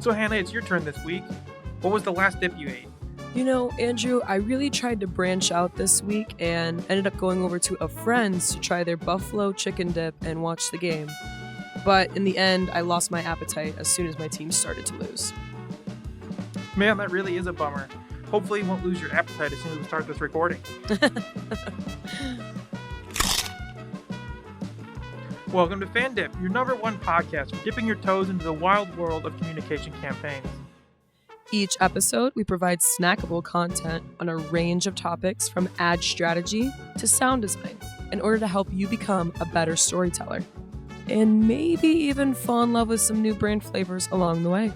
So Hannah, it's your turn this week. What was the last dip you ate? You know, Andrew, I really tried to branch out this week and ended up going over to a friend's to try their buffalo chicken dip and watch the game. But in the end, I lost my appetite as soon as my team started to lose. Man, that really is a bummer. Hopefully you won't lose your appetite as soon as we start this recording. Welcome to FanDip, your number one podcast for dipping your toes into the wild world of communication campaigns. Each episode, we provide snackable content on a range of topics from ad strategy to sound design in order to help you become a better storyteller. And maybe even fall in love with some new brand flavors along the way.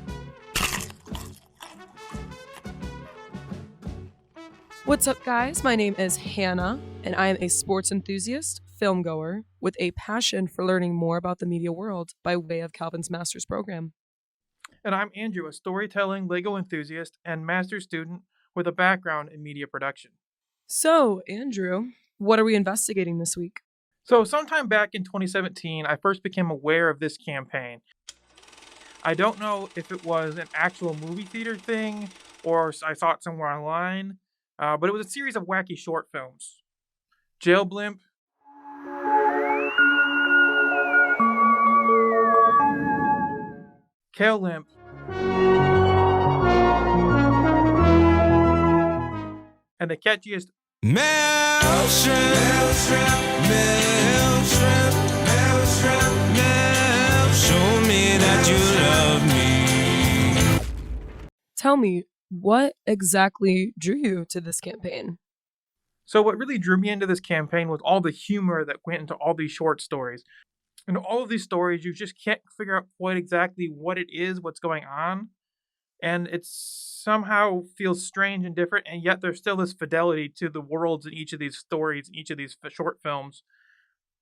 What's up, guys? My name is Hannah, and I am a sports enthusiast, film goer, with a passion for learning more about the media world by way of Calvin's master's program. And I'm Andrew, a storytelling Lego enthusiast and master's student with a background in media production. So, Andrew, what are we investigating this week? So sometime back in 2017, I first became aware of this campaign. I don't know if it was an actual movie theater thing or I saw it somewhere online, but it was a series of wacky short films. Jail Blimp, Kale Limp, and the catchiest Mailchimp, show me that you love me. Tell me, what exactly drew you to this campaign? So what really drew me into this campaign was all the humor that went into all these short stories. In all of these stories, you just can't figure out quite exactly what it is, what's going on. And it somehow feels strange and different, and yet there's still this fidelity to the worlds in each of these stories, in each of these short films,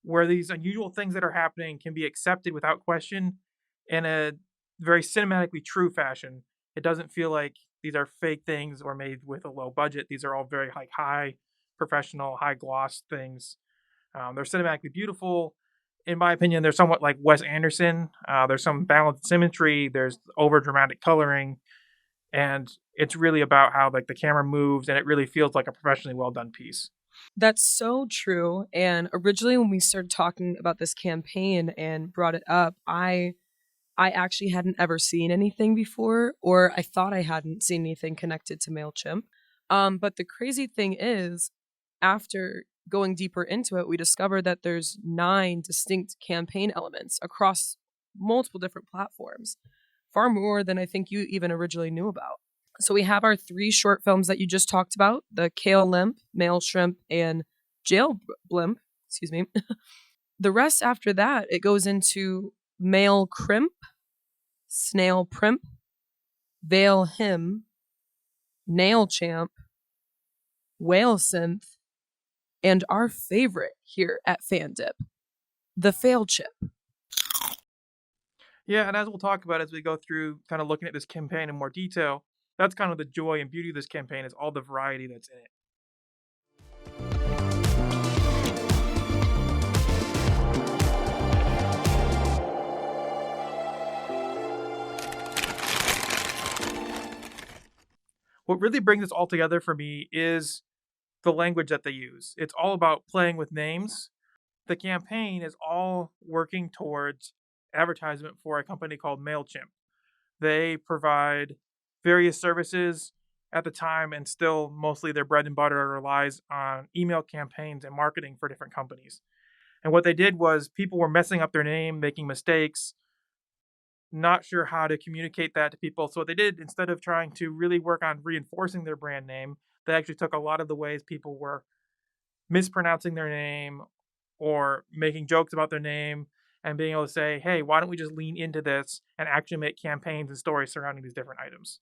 where these unusual things that are happening can be accepted without question in a very cinematically true fashion. It doesn't feel like these are fake things or made with a low budget. These are all very high professional, high gloss things. They're cinematically beautiful. In my opinion, they're somewhat like Wes Anderson. There's some balanced symmetry. There's over dramatic coloring, and it's really about how like the camera moves, and it really feels like a professionally well done piece. That's so true. And originally, when we started talking about this campaign and brought it up, I actually hadn't ever seen anything before, or I thought I hadn't seen anything connected to Mailchimp. But the crazy thing is, after going deeper into it, we discovered that there's 9 distinct campaign elements across multiple different platforms, far more than I think you even originally knew about. So we have our 3 short films that you just talked about, the Kale Limp, Mailchimp, and Jail Blimp, excuse me. The rest after that, it goes into Mail Crimp, Snail Primp, Veil Him, Nail Champ, Whale Synth, and our favorite here at FanDip, the Fail Chip. Yeah, and as we'll talk about as we go through kind of looking at this campaign in more detail, that's kind of the joy and beauty of this campaign is all the variety that's in it. What really brings this all together for me is the language that they use. It's all about playing with names. The campaign is all working towards advertisement for a company called Mailchimp. They provide various services at the time, and still mostly their bread and butter relies on email campaigns and marketing for different companies. And what they did was people were messing up their name, making mistakes, not sure how to communicate that to people. So what they did, instead of trying to really work on reinforcing their brand name, they actually took a lot of the ways people were mispronouncing their name or making jokes about their name and being able to say, hey, why don't we just lean into this and actually make campaigns and stories surrounding these different items?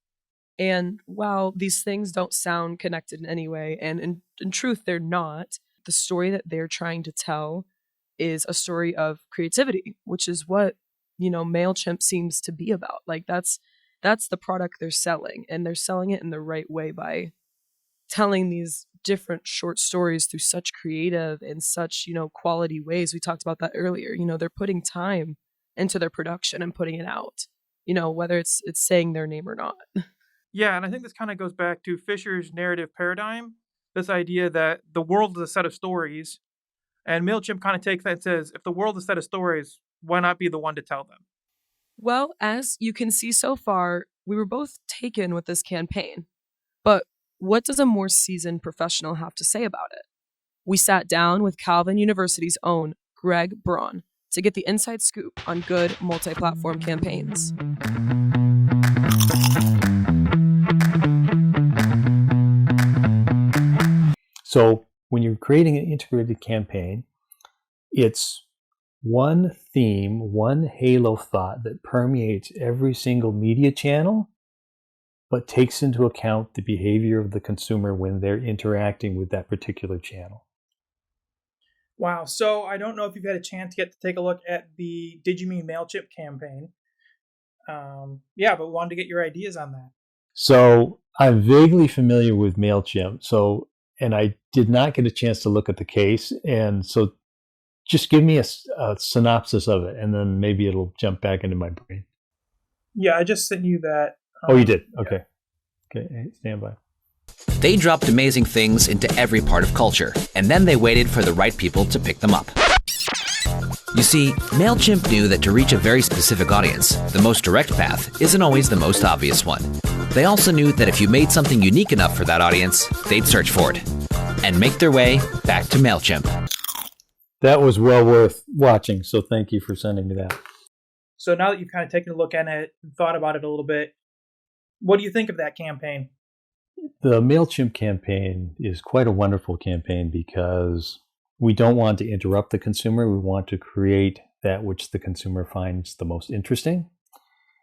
And while these things don't sound connected in any way, and in truth, they're not, the story that they're trying to tell is a story of creativity, which is what, Mailchimp seems to be about. Like that's the product they're selling, and they're selling it in the right way by telling these different short stories through such creative and such, quality ways. We talked about that earlier. They're putting time into their production and putting it out. whether it's saying their name or not. Yeah, and I think this kind of goes back to Fisher's narrative paradigm, this idea that the world is a set of stories, and Mailchimp kind of takes that and says, if the world is a set of stories, why not be the one to tell them? Well, as you can see so far, we were both taken with this campaign. But what does a more seasoned professional have to say about it? We sat down with Calvin University's own Greag Braun to get the inside scoop on good multi-platform campaigns. So when you're creating an integrated campaign, it's one theme, one halo thought that permeates every single media channel, but takes into account the behavior of the consumer when they're interacting with that particular channel. Wow. So I don't know if you've had a chance yet to take a look at the Did You Mean Mailchimp campaign. But we wanted to get your ideas on that. So I'm vaguely familiar with Mailchimp. And I did not get a chance to look at the case. And so just give me a synopsis of it, and then maybe it'll jump back into my brain. Yeah, I just sent you that. Oh, you did? Okay. Okay, stand by. They dropped amazing things into every part of culture, and then they waited for the right people to pick them up. You see, Mailchimp knew that to reach a very specific audience, the most direct path isn't always the most obvious one. They also knew that if you made something unique enough for that audience, they'd search for it and make their way back to Mailchimp. That was well worth watching, so thank you for sending me that. So now that you've kind of taken a look at it and thought about it a little bit, what do you think of that campaign? The Mailchimp campaign is quite a wonderful campaign because we don't want to interrupt the consumer. We want to create that which the consumer finds the most interesting.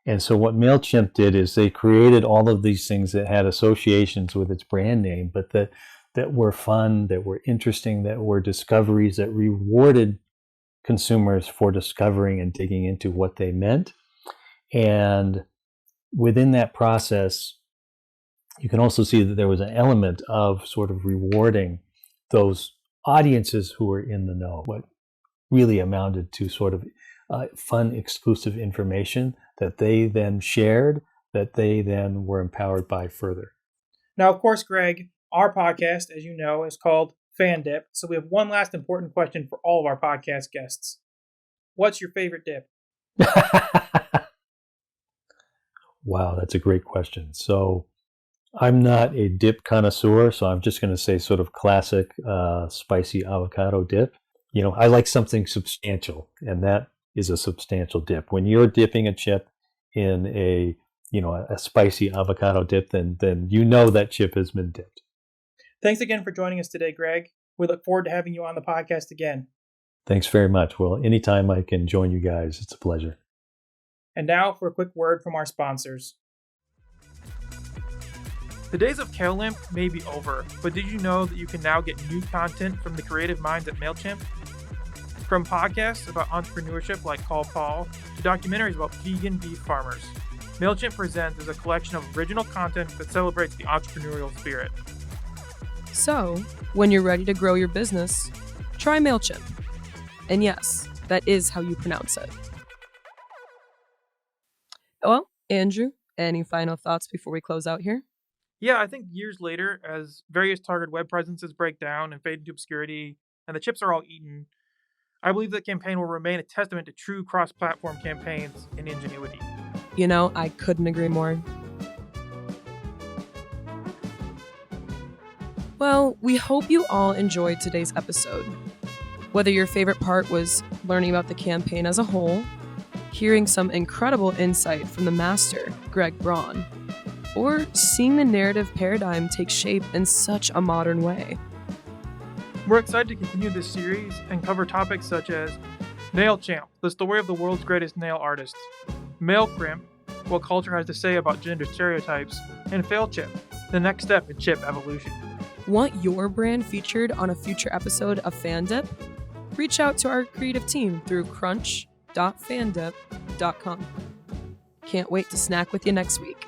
And so what Mailchimp did is they created all of these things that had associations with its brand name, but that were fun, that were interesting, that were discoveries that rewarded consumers for discovering and digging into what they meant. And within that process, you can also see that there was an element of sort of rewarding those audiences who were in the know, what really amounted to sort of fun, exclusive information that they then shared, that they then were empowered by further. Now, of course, Greg, our podcast, as you know, is called FanDip. So we have one last important question for all of our podcast guests. What's your favorite dip? Wow, that's a great question. So I'm not a dip connoisseur, so I'm just going to say sort of classic spicy avocado dip. I like something substantial, and that is a substantial dip. When you're dipping a chip in a spicy avocado dip, then that chip has been dipped. Thanks again for joining us today, Greg. We look forward to having you on the podcast again. Thanks very much. Well, anytime I can join you guys, it's a pleasure. And now for a quick word from our sponsors. The days of Mailchimp may be over, but did you know that you can now get new content from the creative minds at Mailchimp? From podcasts about entrepreneurship like Call Paul to documentaries about vegan beef farmers, Mailchimp Presents is a collection of original content that celebrates the entrepreneurial spirit. So, when you're ready to grow your business, try Mailchimp. And yes, that is how you pronounce it. Well, Andrew, any final thoughts before we close out here? Yeah, I think years later, as various targeted web presences break down and fade into obscurity, and the chips are all eaten, I believe the campaign will remain a testament to true cross-platform campaigns and ingenuity. I couldn't agree more. Well, we hope you all enjoyed today's episode. Whether your favorite part was learning about the campaign as a whole, hearing some incredible insight from the master, Greag Braun, or seeing the narrative paradigm take shape in such a modern way. We're excited to continue this series and cover topics such as Mailchimp, the story of the world's greatest nail artists, Mailchimp, what culture has to say about gender stereotypes, and Failchimp, the next step in chip evolution. Want your brand featured on a future episode of FanDip? Reach out to our creative team through crunch.fandip.com. Can't wait to snack with you next week.